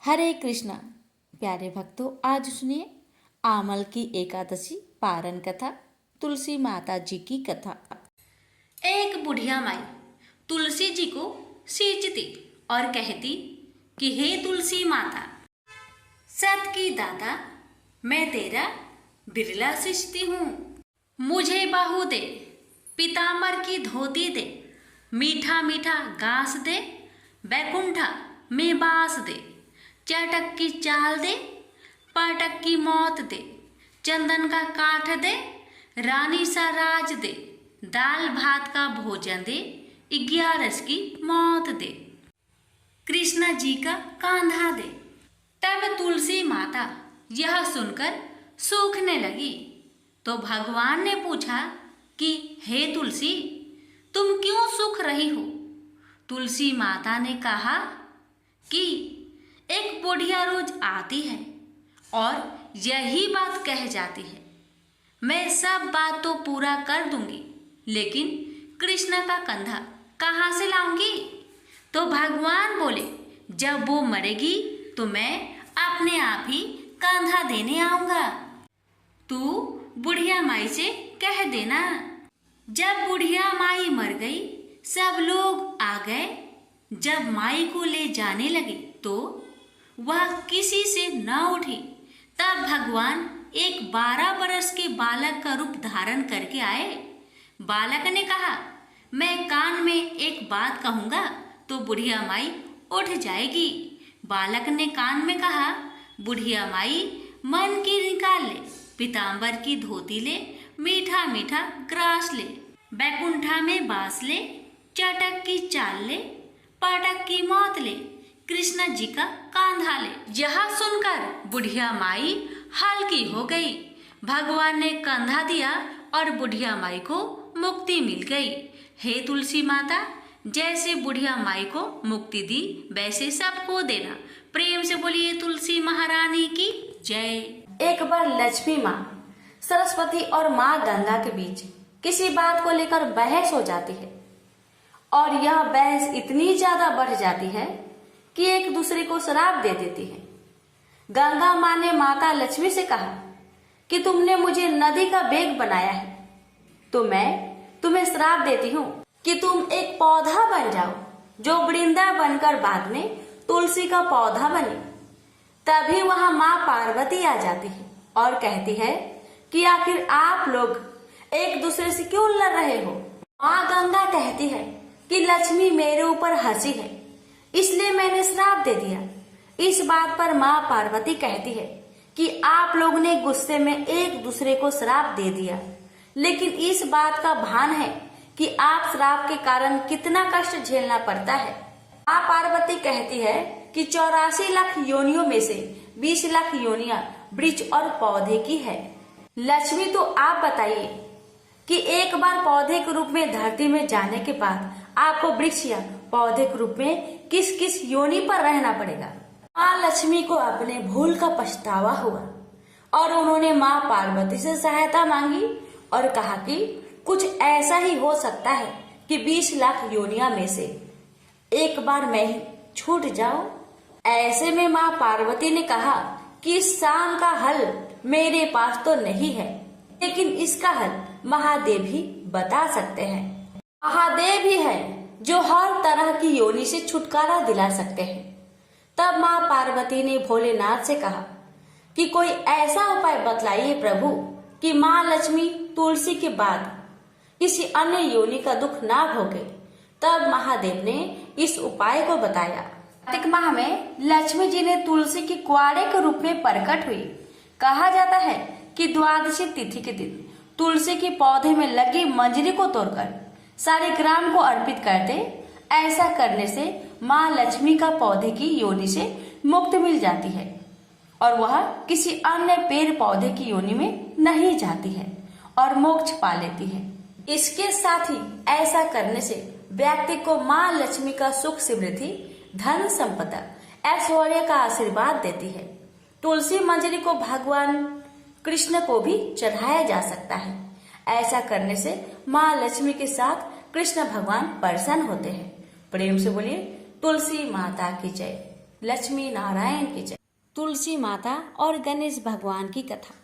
हरे कृष्णा। प्यारे भक्तों, आज सुनिए आमल की एकादशी पारण कथा, तुलसी माता जी की कथा। एक बुढ़िया माई तुलसी जी को सींचती और कहती कि हे तुलसी माता, सत की दाता, मैं तेरा बिरला सींचती हूँ। मुझे बहू दे, पीताम्बर की धोती दे, मीठा मीठा घास दे, बैकुंठा में बास दे, चटक की चाल दे, पाटक की मौत दे, चंदन का काठ दे, रानी सा राज दे, दाल भात का भोजन दे, 11 की मौत दे, कृष्णा जी का कांधा दे। तब तुलसी माता यह सुनकर सूखने लगी तो भगवान ने पूछा कि हे तुलसी, तुम क्यों सूख रही हो? तुलसी माता ने कहा कि एक बुढ़िया रोज आती है और यही बात कह जाती है, मैं सब बात तो पूरा कर दूंगी, लेकिन कृष्ण का कंधा कहाँ से लाऊंगी? तो भगवान बोले, जब वो मरेगी तो मैं अपने आप ही कंधा देने आऊंगा। तू बुढ़िया माई से कह देना। जब बुढ़िया माई मर गई, सब लोग आ गए। जब माई को ले जाने लगे तो वह किसी से न उठी। तब भगवान एक 12 बरस के बालक का रूप धारण करके आए। बालक ने कहा, मैं कान में एक बात कहूंगा तो बुढ़िया माई उठ जाएगी। बालक ने कान में कहा, बुढ़िया माई मन की निकाल ले, पीताम्बर की धोती ले, मीठा मीठा ग्रास ले, बैकुंठा में बास ले, चटक की चाल ले, पाटक की मौत ले, कृष्ण जी का कांधा ले। यह सुनकर बुढ़िया माई हल्की हो गई। भगवान ने कंधा दिया और बुढ़िया माई को मुक्ति मिल गई। हे तुलसी माता, जैसे बुढ़िया माई को मुक्ति दी वैसे सबको देना। प्रेम से बोलिए तुलसी महारानी की जय। एक बार लक्ष्मी माँ सरस्वती और माँ गंगा के बीच किसी बात को लेकर बहस हो जाती है और यह बहस इतनी ज्यादा बढ़ जाती है कि एक दूसरे को श्राप दे देती है। गंगा माँ ने माता लक्ष्मी से कहा कि तुमने मुझे नदी का बेग बनाया है, तो मैं तुम्हें श्राप देती हूँ कि तुम एक पौधा बन जाओ जो वृंदा बनकर बाद में तुलसी का पौधा बने। तभी वहां माँ पार्वती आ जाती है और कहती है कि आखिर आप लोग एक दूसरे से क्यों लड़ रहे हो? माँ गंगा कहती है कि लक्ष्मी मेरे ऊपर हंसी है, इसलिए मैंने श्राप दे दिया। इस बात पर माँ पार्वती कहती है कि आप लोग ने गुस्से में एक दूसरे को श्राप दे दिया, लेकिन इस बात का भान है कि आप श्राप के कारण कितना कष्ट झेलना पड़ता है। माँ पार्वती कहती है कि 84 लाख योनियों में से 20 लाख योनियां वृक्ष और पौधे की है। लक्ष्मी, तो आप बताइए कि एक बार पौधे के रूप में धरती में जाने के बाद आपको वृक्ष या पौधे के रूप में किस किस योनि पर रहना पड़ेगा? माँ लक्ष्मी को अपने भूल का पछतावा हुआ और उन्होंने माँ पार्वती से सहायता मांगी और कहा कि कुछ ऐसा ही हो सकता है कि 20 लाख योनिया में से एक बार मैं ही छूट जाऊं। ऐसे में माँ पार्वती ने कहा कि इस शाम का हल मेरे पास तो नहीं है, लेकिन इसका हल महादेव ही बता सकते हैं। महादेव ही है जो हर तरह की योनि से छुटकारा दिला सकते हैं। तब माँ पार्वती ने भोलेनाथ से कहा कि कोई ऐसा उपाय बतलाइए प्रभु कि माँ लक्ष्मी तुलसी के बाद किसी अन्य योनि का दुख ना भोगे। तब महादेव ने इस उपाय को बताया। कार्तिक माह में लक्ष्मी जी ने तुलसी के कुआरे के रूप में प्रकट हुई। कहा जाता है कि द्वादशी तिथि के दिन तुलसी के पौधे में लगी मंजरी को तोड़कर सारे ग्राम को अर्पित करते। ऐसा करने से माँ लक्ष्मी का पौधे की योनि से मुक्ति मिल जाती है और वह किसी अन्य पेड़ पौधे की योनि में नहीं जाती है और मोक्ष पा लेती है। इसके साथ ही ऐसा करने से व्यक्ति को माँ लक्ष्मी का सुख समृद्धि, धन संपदा, ऐश्वर्य का आशीर्वाद देती है। तुलसी मंजरी को भगवान कृष्ण को भी चढ़ाया जा सकता है। ऐसा करने से माँ लक्ष्मी के साथ कृष्ण भगवान प्रसन्न होते हैं। प्रेम से बोलिए तुलसी माता की जय। लक्ष्मी नारायण की जय। तुलसी माता और गणेश भगवान की कथा।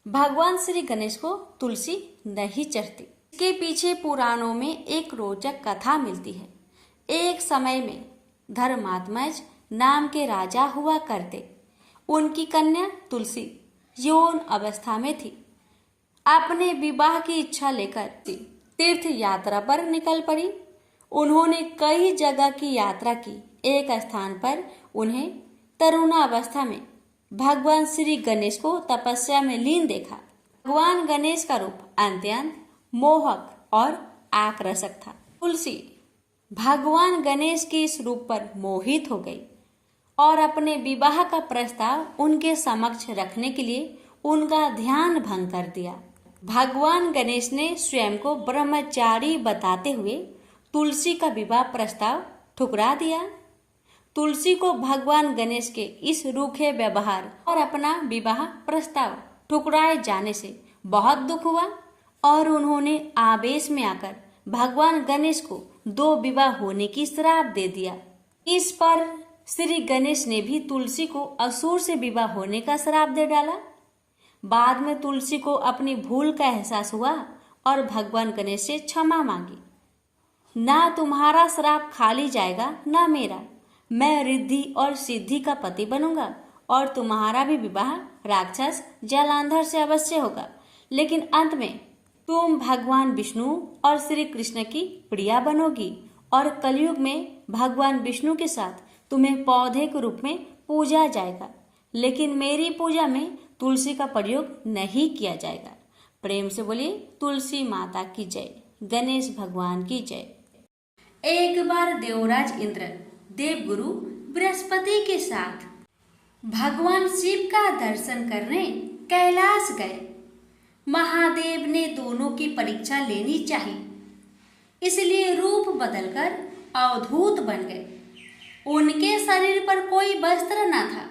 भगवान श्री गणेश को तुलसी नहीं चढ़ती। इसके पीछे पुराणों में एक रोचक कथा मिलती है। एक समय में धर्मात्मज नाम के राजा हुआ करते। उनकी कन्या तुलसी यौन अवस्था में थी। अपने विवाह की इच्छा लेकर तीर्थ यात्रा पर निकल पड़ी। उन्होंने कई जगह की यात्रा की। एक स्थान पर उन्हें तरुणावस्था में भगवान श्री गणेश को तपस्या में लीन देखा। भगवान गणेश का रूप अत्यंत मोहक और आकर्षक था। तुलसी भगवान गणेश के इस रूप पर मोहित हो गई और अपने विवाह का प्रस्ताव उनके समक्ष रखने के लिए उनका ध्यान भंग कर दिया। भगवान गणेश ने स्वयं को ब्रह्मचारी बताते हुए तुलसी का विवाह प्रस्ताव ठुकरा दिया। तुलसी को भगवान गणेश के इस रूखे व्यवहार और अपना विवाह प्रस्ताव ठुकराए जाने से बहुत दुख हुआ और उन्होंने आवेश में आकर भगवान गणेश को 2 विवाह होने की श्राप दे दिया। इस पर श्री गणेश ने भी तुलसी को असुर से विवाह होने का श्राप दे डाला। बाद में तुलसी को अपनी भूल का एहसास हुआ और भगवान गणेश से क्षमा मांगी। ना तुम्हारा श्राप खाली जाएगा ना मेरा। मैं रिद्धि और सिद्धि का पति बनूंगा और तुम्हारा भी विवाह राक्षस जलांधर से अवश्य होगा। लेकिन अंत में तुम भगवान विष्णु और श्री कृष्ण की प्रिया बनोगी और कलयुग में भगवान विष्णु के साथ तुम्हें पौधे के रूप में पूजा जाएगा। लेकिन मेरी पूजा में तुलसी का प्रयोग नहीं किया जाएगा। प्रेम से बोलिए तुलसी माता की जय, गणेश भगवान की जय। एक बार देवराज इंद्र देवगुरु बृहस्पति के साथ भगवान शिव का दर्शन करने कैलाश गए। महादेव ने दोनों की परीक्षा लेनी चाहिए, इसलिए रूप बदलकर अवधूत बन गए। उनके शरीर पर कोई वस्त्र न था।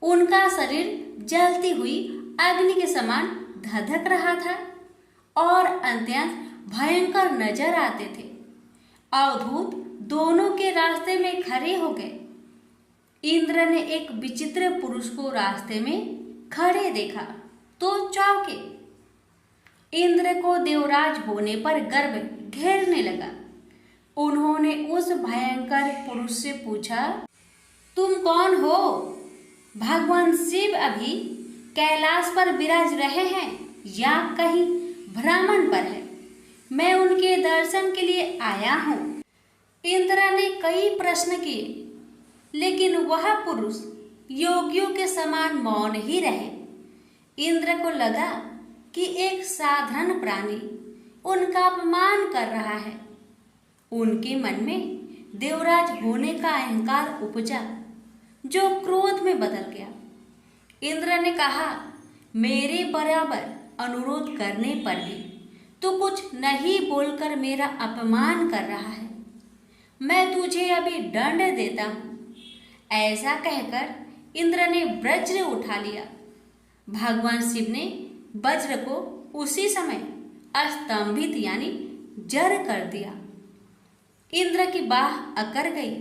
उनका शरीर जलती हुई अग्नि के समान धधक रहा था और अत्यंत भयंकर नजर आते थे। अवधूत दोनों के रास्ते में खड़े हो गए। इंद्र ने एक विचित्र पुरुष को रास्ते में खड़े देखा तो चौंके। इंद्र को देवराज होने पर गर्व घेरने लगा। उन्होंने उस भयंकर पुरुष से पूछा, तुम कौन हो? भगवान शिव अभी कैलाश पर विराज रहे हैं या कहीं भ्रमण पर है? मैं उनके दर्शन के लिए आया हूँ। इंद्र ने कई प्रश्न किए, लेकिन वह पुरुष योगियों के समान मौन ही रहे। इंद्र को लगा कि एक साधारण प्राणी उनका अपमान कर रहा है। उनके मन में देवराज होने का अहंकार उपजा, जो क्रोध में बदल गया। इंद्र ने कहा, मेरे बराबर अनुरोध करने पर भी तू कुछ नहीं बोलकर मेरा अपमान कर रहा है। मैं तुझे अभी दंड देता हूँ। ऐसा कहकर इंद्र ने वज्र उठा लिया। भगवान शिव ने वज्र को उसी समय अस्तंभित यानी जड़ कर दिया। इंद्र की बाह अकड़ गई।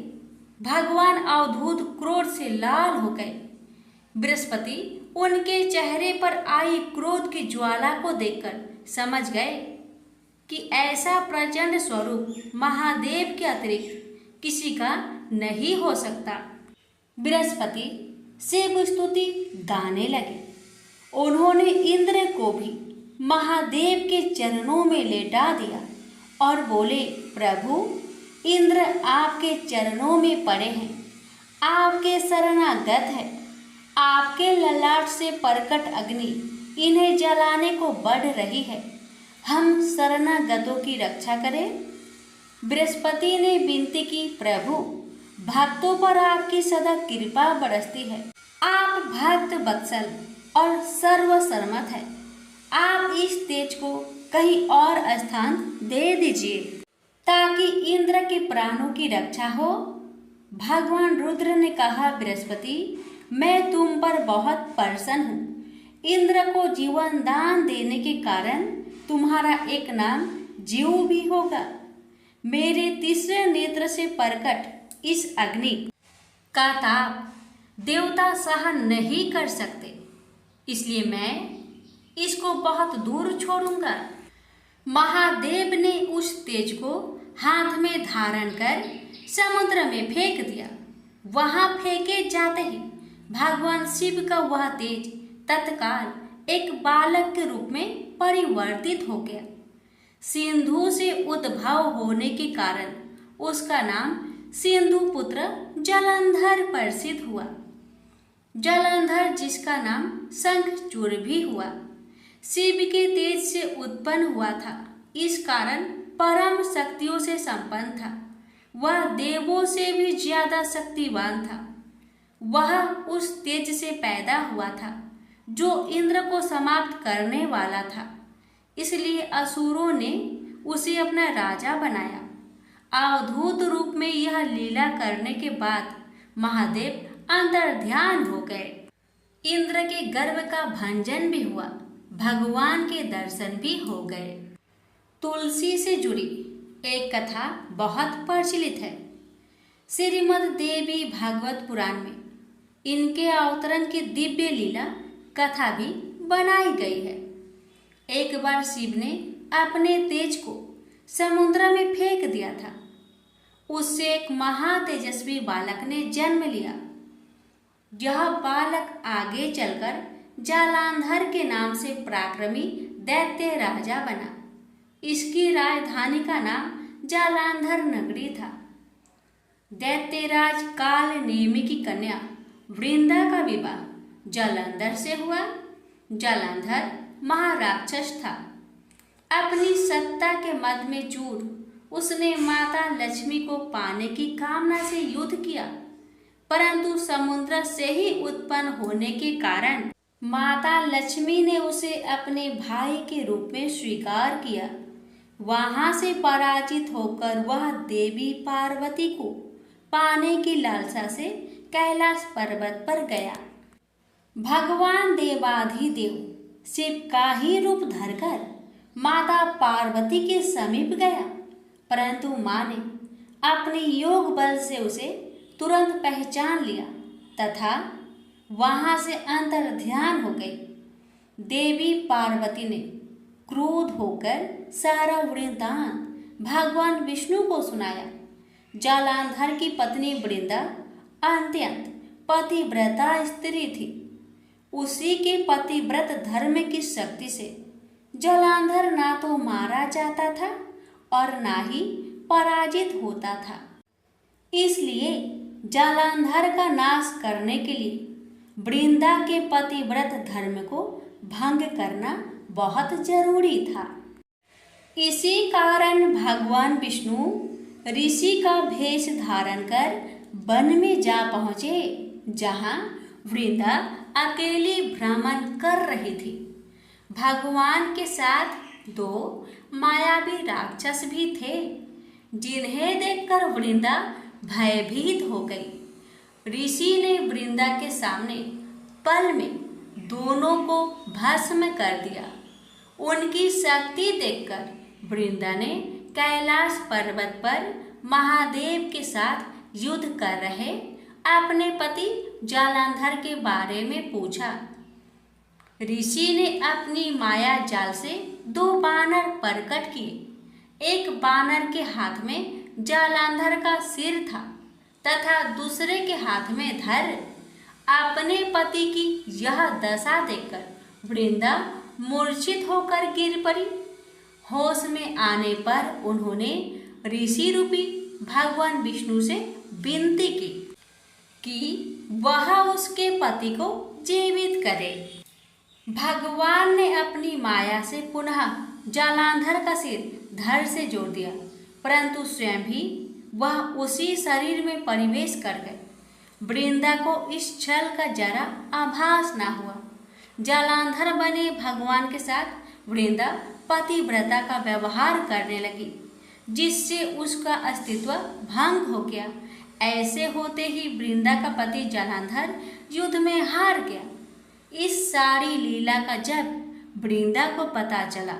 भगवान अवधूत क्रोध से लाल हो गए। बृहस्पति उनके चेहरे पर आई क्रोध की ज्वाला को देखकर समझ गए कि ऐसा प्रचंड स्वरूप महादेव के अतिरिक्त किसी का नहीं हो सकता। बृहस्पति शिव स्तुति गाने लगे। उन्होंने इंद्र को भी महादेव के चरणों में लेटा दिया और बोले, प्रभु, इंद्र आपके चरणों में पड़े हैं, आपके शरणागत है। आपके ललाट से प्रकट अग्नि इन्हें जलाने को बढ़ रही है। हम शरणागतों की रक्षा करें। बृहस्पति ने विनती की, प्रभु, भक्तों पर आपकी सदा कृपा बरसती है। आप भक्त वत्सल और सर्वसम्मत है। आप इस तेज को कहीं और स्थान दे दीजिए ताकि इंद्र के प्राणों की रक्षा हो। भगवान रुद्र ने कहा, बृहस्पति, मैं तुम पर बहुत प्रसन्न हूँ। इंद्र को जीवन दान देने के कारण तुम्हारा एक नाम जीव भी होगा। मेरे तीसरे नेत्र से प्रकट इस अग्नि का ताप देवता सहन नहीं कर सकते, इसलिए मैं इसको बहुत दूर छोड़ूंगा। महादेव ने उस तेज को हाथ में धारण कर समुद्र में फेंक दिया। वहां फेंके जाते ही भगवान शिव का वह तेज तत्काल एक बालक के रूप में परिवर्तित हो गया। सिंधु से उद्भव होने के कारण उसका नाम सिंधु पुत्र जलंधर प्रसिद्ध हुआ। जलंधर जिसका नाम शंखचूड़ भी हुआ, शिव के तेज से उत्पन्न हुआ था। इस कारण परम शक्तियों से संपन्न था। वह देवों से भी ज्यादा शक्तिवान था। वह उस तेज से पैदा हुआ था जो इंद्र को समाप्त करने वाला था। इसलिए असुरों ने उसे अपना राजा बनाया। अवधूत रूप में यह लीला करने के बाद महादेव अंतर्ध्यान हो गए। इंद्र के गर्व का भंजन भी हुआ, भगवान के दर्शन भी हो गए। तुलसी से जुड़ी एक कथा बहुत प्रचलित है। श्रीमद् देवी भागवत पुराण में इनके अवतरण की दिव्य लीला कथा भी बनाई गई है। एक बार शिव ने अपने तेज को समुद्र में फेंक दिया था। उससे एक महातेजस्वी बालक ने जन्म लिया। यह बालक आगे चलकर जालांधर के नाम से पराक्रमी दैत्य राजा बना। इसकी राजधानी का नाम जालांधर नगरी था। दैत्यराज काल नेमि की कन्या वृंदा का विवाह जालंधर से हुआ। जालंधर महाराक्षस था। अपनी सत्ता के मद में चूर उसने माता लक्ष्मी को पाने की कामना से युद्ध किया, परंतु समुद्र से ही उत्पन्न होने के कारण माता लक्ष्मी ने उसे अपने भाई के रूप में स्वीकार किया। वहां से पराजित होकर वह देवी पार्वती को पाने की लालसा से कैलाश पर्वत पर गया। भगवान देवाधिदेव शिव का ही रूप धरकर माता पार्वती के समीप गया, परंतु मां ने अपने योग बल से उसे तुरंत पहचान लिया तथा वहां से अंतर्ध्यान हो गई। देवी पार्वती ने क्रोध होकर सारा वृत्तांत भगवान विष्णु को सुनाया। जालांधर की पत्नी वृंदा अत्यंत पतिव्रता स्त्री थी। उसी के पतिव्रत धर्म की शक्ति से जालांधर ना तो मारा जाता था और ना ही पराजित होता था। इसलिए जालांधर का नाश करने के लिए वृंदा के पतिव्रत धर्म को भंग करना बहुत जरूरी था। इसी कारण भगवान विष्णु ऋषि का भेष धारण कर वन में जा पहुंचे, जहां वृंदा अकेली भ्रमण कर रही थी। भगवान के साथ दो मायावी राक्षस भी थे, जिन्हें देखकर वृंदा भयभीत हो गई। ऋषि ने वृंदा के सामने पल में दोनों को भस्म कर दिया। उनकी शक्ति देखकर वृंदा ने कैलाश पर्वत पर महादेव के साथ युद्ध कर रहे अपने पति जालंधर के बारे में पूछा। ऋषि ने अपनी माया जाल से दो बानर प्रकट किए। एक बानर के हाथ में जालंधर का सिर था तथा दूसरे के हाथ में धर। अपने पति की यह दशा देखकर वृंदा मूर्छित होकर गिर पड़ी। होश में आने पर उन्होंने ऋषि रूपी भगवान विष्णु से विनती की कि वह उसके पति को जीवित करे। भगवान ने अपनी माया से पुनः जालंधर का सिर धड़ से जोड़ दिया, परंतु स्वयं भी वह उसी शरीर में प्रवेश कर गए। वृंदा को इस छल का जरा आभास न हुआ। जालंधर बने भगवान के साथ वृंदा पतिव्रता का व्यवहार करने लगी, जिससे उसका अस्तित्व भंग हो गया। ऐसे होते ही वृंदा का पति जालंधर युद्ध में हार गया। इस सारी लीला का जब वृंदा को पता चला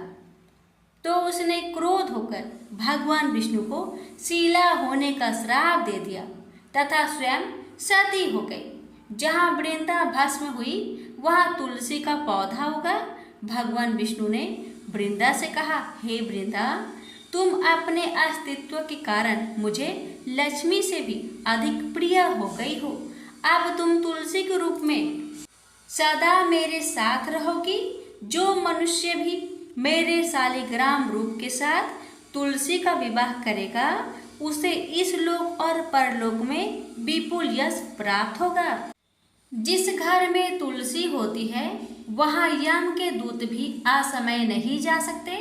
तो उसने क्रोध होकर भगवान विष्णु को शीला होने का श्राप दे दिया तथा स्वयं सती हो गई। जहाँ वृंदा भस्म हुई वहाँ तुलसी का पौधा उगा। भगवान विष्णु ने वृंदा से कहा, हे वृंदा, तुम अपने अस्तित्व के कारण मुझे लक्ष्मी से भी अधिक प्रिय हो गई हो। अब तुम तुलसी के रूप में सदा मेरे साथ रहोगी। जो मनुष्य भी मेरे शालिग्राम रूप के साथ तुलसी का विवाह करेगा उसे इस लोक और परलोक में विपुल यश प्राप्त होगा। जिस घर में तुलसी होती है वहाँ यम के दूत भी असमय नहीं जा सकते।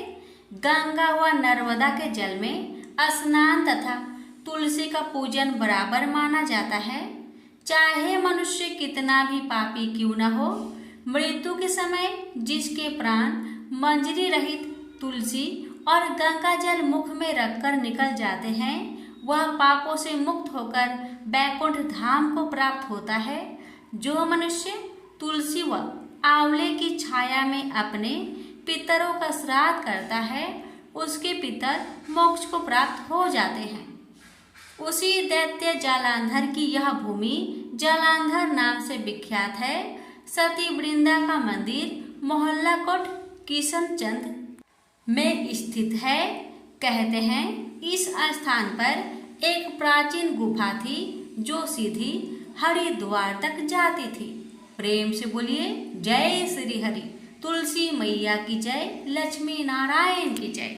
गंगा व नर्मदा के जल में स्नान तथा तुलसी का पूजन बराबर माना जाता है। चाहे मनुष्य कितना भी पापी क्यों न हो, मृत्यु के समय जिसके प्राण मंजरी रहित तुलसी और गंगा जल मुख में रखकर निकल जाते हैं, वह पापों से मुक्त होकर बैकुंठ धाम को प्राप्त होता है। जो मनुष्य तुलसी व आंवले की छाया में अपने पितरों का श्राद्ध करता है उसके पितर मोक्ष को प्राप्त हो जाते हैं। उसी दैत्य जालंधर की यह भूमि जालंधर नाम से विख्यात है। सती वृंदा का मंदिर मोहल्ला कोट किशनचंद में स्थित है। कहते हैं इस स्थान पर एक प्राचीन गुफा थी जो सीधी हरिद्वार तक जाती थी। प्रेम से बोलिए जय श्री हरि। तुलसी मैया की जय। लक्ष्मी नारायण की जय।